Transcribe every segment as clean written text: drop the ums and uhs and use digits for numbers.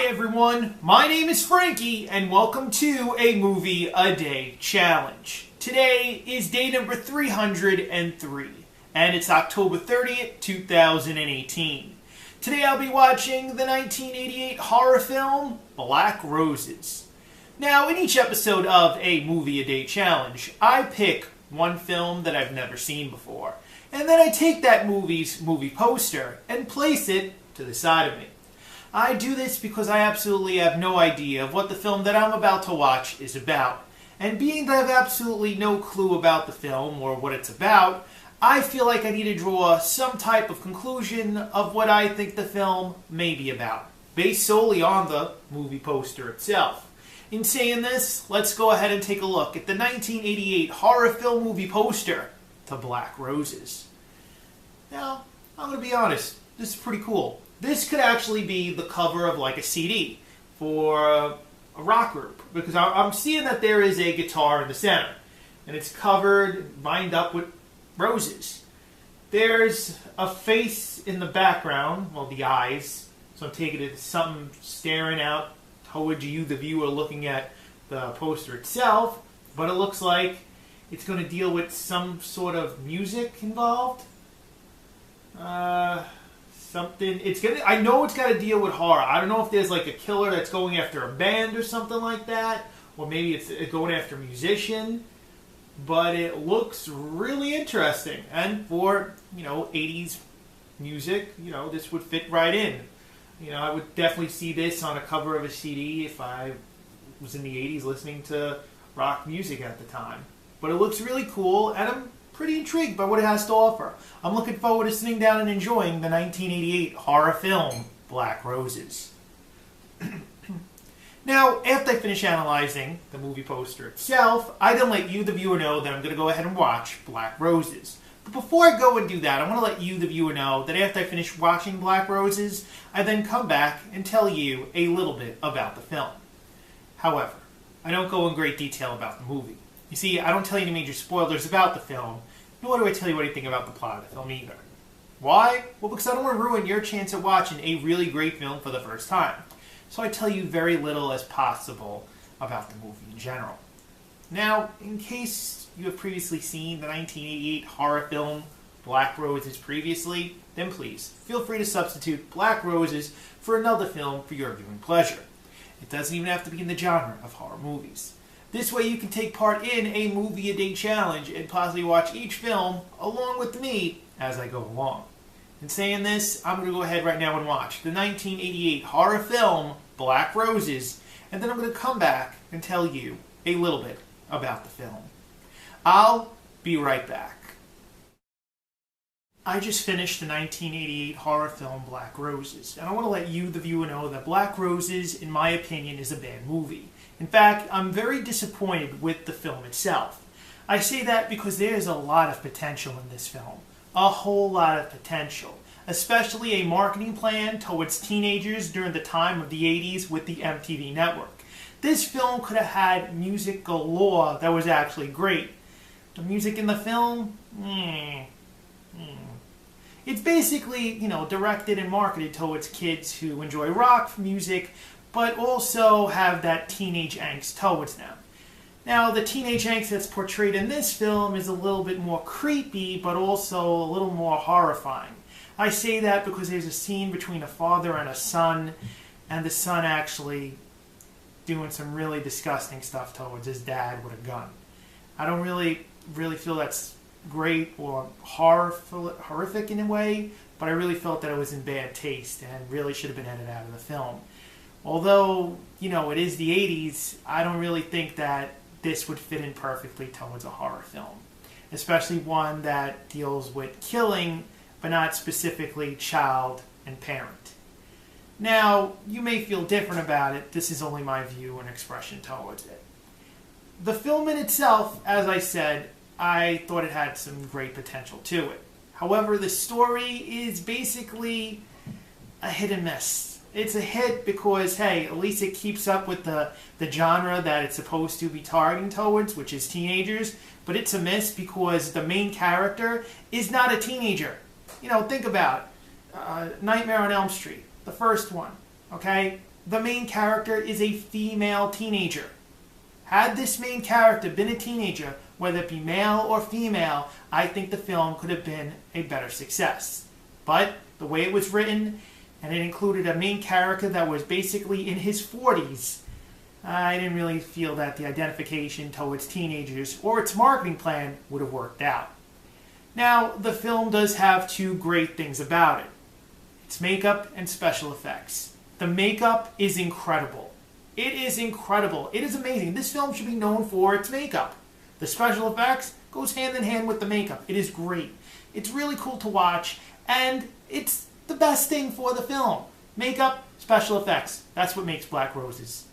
Hi everyone, my name is Frankie and welcome to a Movie a Day Challenge. Today is day number 303 and it's October 30th, 2018. Today I'll be watching the 1988 horror film Black Roses. Now in each episode of a Movie a Day Challenge, I pick one film that I've never seen before and then I take that movie's movie poster and place it to the side of me. I do this because I absolutely have no idea of what the film that I'm about to watch is about. And being that I have absolutely no clue about the film or what it's about, I feel like I need to draw some type of conclusion of what I think the film may be about, based solely on the movie poster itself. In saying this, let's go ahead and take a look at the 1988 horror film movie poster to Black Roses. Now, I'm going to be honest, this is pretty cool. This could actually be the cover of like a CD for a rock group, because I'm seeing that there is a guitar in the center and it's covered, lined up with roses. There's a face in the background, well, the eyes, so I'm taking it as something staring out towards you, the viewer, looking at the poster itself, but it looks like it's going to deal with some sort of music involved. I know it's got to deal with horror. I don't know if there's like a killer that's going after a band or something like that, or maybe it's going after a musician, but it looks really interesting. And for, 80s music, this would fit right in. I would definitely see this on a cover of a CD if I was in the 80s listening to rock music at the time. But it looks really cool, and I'm pretty intrigued by what it has to offer. I'm looking forward to sitting down and enjoying the 1988 horror film Black Roses. Now, after I finish analyzing the movie poster itself, I then let you, the viewer, know that I'm going to go ahead and watch Black Roses. But before I go and do that, I want to let you, the viewer, know that after I finish watching Black Roses, I then come back and tell you a little bit about the film. However, I don't go in great detail about the movie. You see, I don't tell you any major spoilers about the film, nor do I tell you anything about the plot of the film either. Why? Well, because I don't want to ruin your chance at watching a really great film for the first time. So I tell you very little as possible about the movie in general. Now, in case you have previously seen the 1988 horror film Black Roses previously, then please feel free to substitute Black Roses for another film for your viewing pleasure. It doesn't even have to be in the genre of horror movies. This way you can take part in a Movie a Day Challenge and possibly watch each film along with me as I go along. In saying this, I'm going to go ahead right now and watch the 1988 horror film Black Roses, and then I'm going to come back and tell you a little bit about the film. I'll be right back. I just finished the 1988 horror film Black Roses, and I want to let you, the viewer, know that Black Roses, in my opinion, is a bad movie. In fact, I'm very disappointed with the film itself. I say that because there's a lot of potential in this film. A whole lot of potential. Especially a marketing plan towards teenagers during the time of the 80s with the MTV network. This film could have had music galore that was actually great. The music in the film? It's basically, directed and marketed towards kids who enjoy rock music, but also have that teenage angst towards them. Now, the teenage angst that's portrayed in this film is a little bit more creepy, but also a little more horrifying. I say that because there's a scene between a father and a son, and the son actually doing some really disgusting stuff towards his dad with a gun. I don't really feel that's great or horrific in a way, but I really felt that it was in bad taste and really should have been edited out of the film. Although, it is the 80s, I don't really think that this would fit in perfectly towards a horror film. Especially one that deals with killing, but not specifically child and parent. Now, you may feel different about it. This is only my view and expression towards it. The film in itself, as I said, I thought it had some great potential to it. However, the story is basically a hit and miss. It's a hit because, hey, at least it keeps up with the genre that it's supposed to be targeting towards, which is teenagers. But it's a miss because the main character is not a teenager. Think about it. Nightmare on Elm Street, the first one, okay? the main character is a female teenager. Had this main character been a teenager, whether it be male or female, I think the film could have been a better success. But the way it was written, and it included a main character that was basically in his 40s, I didn't really feel that the identification towards teenagers or its marketing plan would have worked out. Now, the film does have two great things about it. Its makeup and special effects. The makeup is incredible. It is incredible. It is amazing. This film should be known for its makeup. The special effects goes hand in hand with the makeup. It is great. It's really cool to watch, and it's the best thing for the film. Makeup, special effects. That's what makes Black Roses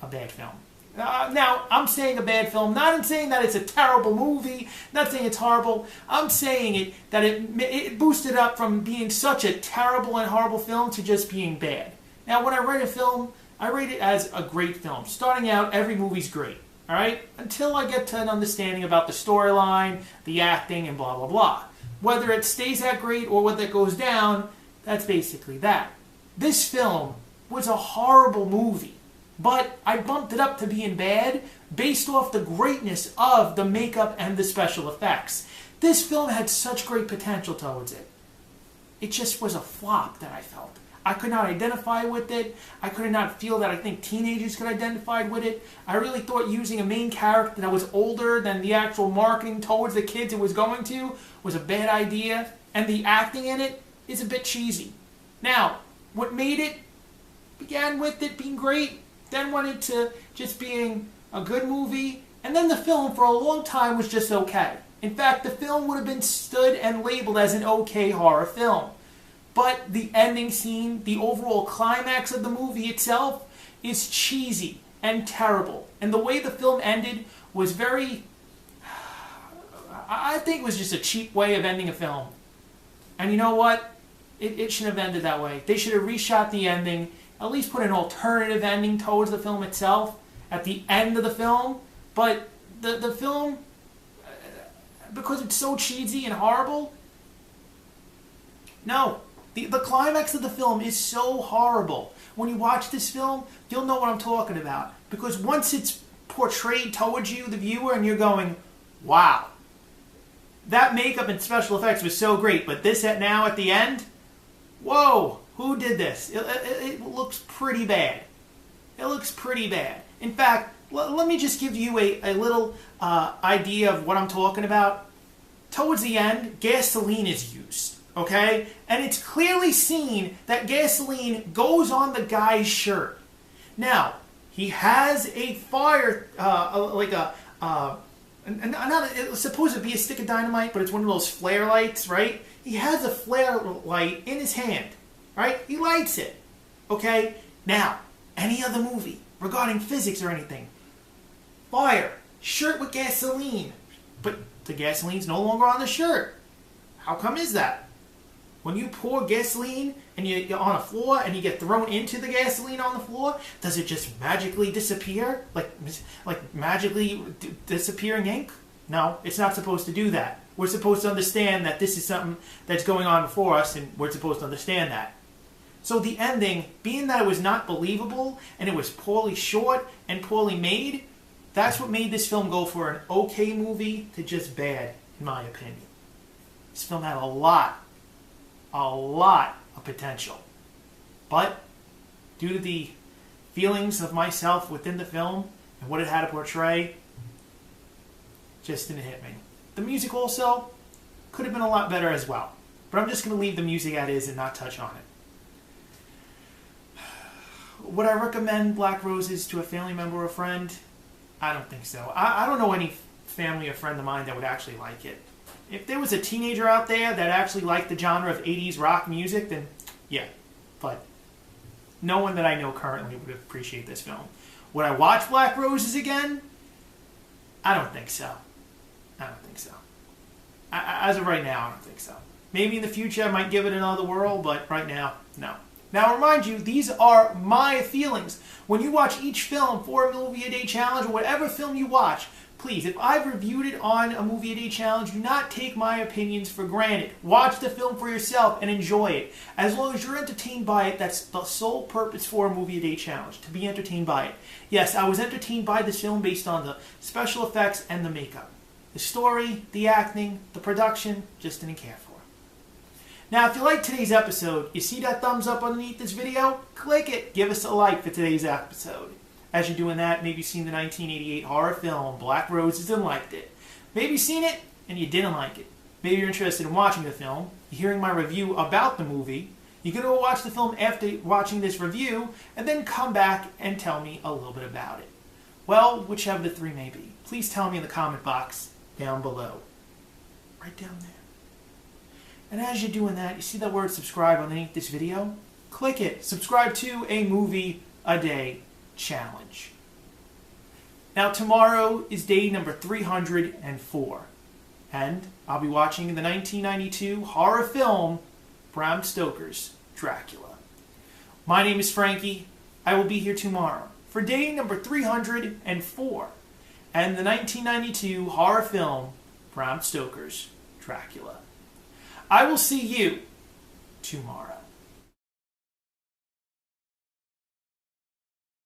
a bad film. Now, I'm saying a bad film, not in saying that it's a terrible movie, not saying it's horrible. I'm saying that it boosted up from being such a terrible and horrible film to just being bad. Now, when I rate a film, I rate it as a great film. Starting out, every movie's great, all right? Until I get to an understanding about the storyline, the acting, and blah, blah, blah. Whether it stays that great or whether it goes down, that's basically that. This film was a horrible movie. But I bumped it up to being bad based off the greatness of the makeup and the special effects. This film had such great potential towards it. It just was a flop that I felt. I could not identify with it. I could not feel that I think teenagers could identify with it. I really thought using a main character that was older than the actual marketing towards the kids it was going to was a bad idea. And the acting in it is a bit cheesy. Now, what made it began with it being great, then went into just being a good movie, and then the film for a long time was just okay. In fact, the film would have been stood and labeled as an okay horror film. But the ending scene, the overall climax of the movie itself, is cheesy and terrible. And the way the film ended was very... I think it was just a cheap way of ending a film. And you know what? It shouldn't have ended that way. They should have reshot the ending, at least put an alternative ending towards the film itself at the end of the film. But the film, because it's so cheesy and horrible, no. The climax of the film is so horrible. When you watch this film, you'll know what I'm talking about. Because once it's portrayed towards you, the viewer, and you're going, wow, that makeup and special effects was so great, but this now at the end, whoa, who did this? It looks pretty bad. It looks pretty bad. In fact, let me just give you a little idea of what I'm talking about. Towards the end, gasoline is used, okay? And it's clearly seen that gasoline goes on the guy's shirt. Now, he has a fire, it's supposed to be a stick of dynamite, but it's one of those flare lights, right? He has a flare light in his hand, right? He lights it, okay? Now, any other movie regarding physics or anything, fire, shirt with gasoline, but the gasoline's no longer on the shirt. How come is that? When you pour gasoline and you're on a floor and you get thrown into the gasoline on the floor, does it just magically disappear? Like magically disappearing ink? No, it's not supposed to do that. We're supposed to understand that this is something that's going on before us, and we're supposed to understand that. So the ending, being that it was not believable and it was poorly shot and poorly made, that's what made this film go from an okay movie to just bad, in my opinion. This film had a lot of potential. But due to the feelings of myself within the film and what it had to portray, just didn't hit me. The music also could have been a lot better as well. But I'm just going to leave the music as is and not touch on it. Would I recommend Black Roses to a family member or a friend? I don't think so. I don't know any family or friend of mine that would actually like it. If there was a teenager out there that actually liked the genre of 80s rock music, then yeah. But no one that I know currently would appreciate this film. Would I watch Black Roses again? I don't think so. I don't think so. As of right now, I don't think so. Maybe in the future I might give it another whirl, but right now, no. Now, I remind you, these are my feelings. When you watch each film for a movie a day challenge or whatever film you watch, please, if I've reviewed it on a Movie a Day Challenge, do not take my opinions for granted. Watch the film for yourself and enjoy it. As long as you're entertained by it, that's the sole purpose for a Movie a Day Challenge, to be entertained by it. Yes, I was entertained by this film based on the special effects and the makeup. The story, the acting, the production, just didn't care for. Now, if you like today's episode, you see that thumbs up underneath this video? Click it. Give us a like for today's episode. As you're doing that, maybe you've seen the 1988 horror film Black Roses and liked it. Maybe you've seen it and you didn't like it. Maybe you're interested in watching the film, you're hearing my review about the movie, you're going to go watch the film after watching this review, and then come back and tell me a little bit about it. Well, whichever the three may be, please tell me in the comment box down below. Right down there. And as you're doing that, you see that word subscribe underneath this video? Click it. Subscribe to a Movie a Day Challenge. Now tomorrow is day number 304. And I'll be watching the 1992 horror film Bram Stoker's Dracula. My name is Frankie. I will be here tomorrow for day number 304 and the 1992 horror film Bram Stoker's Dracula. I will see you tomorrow.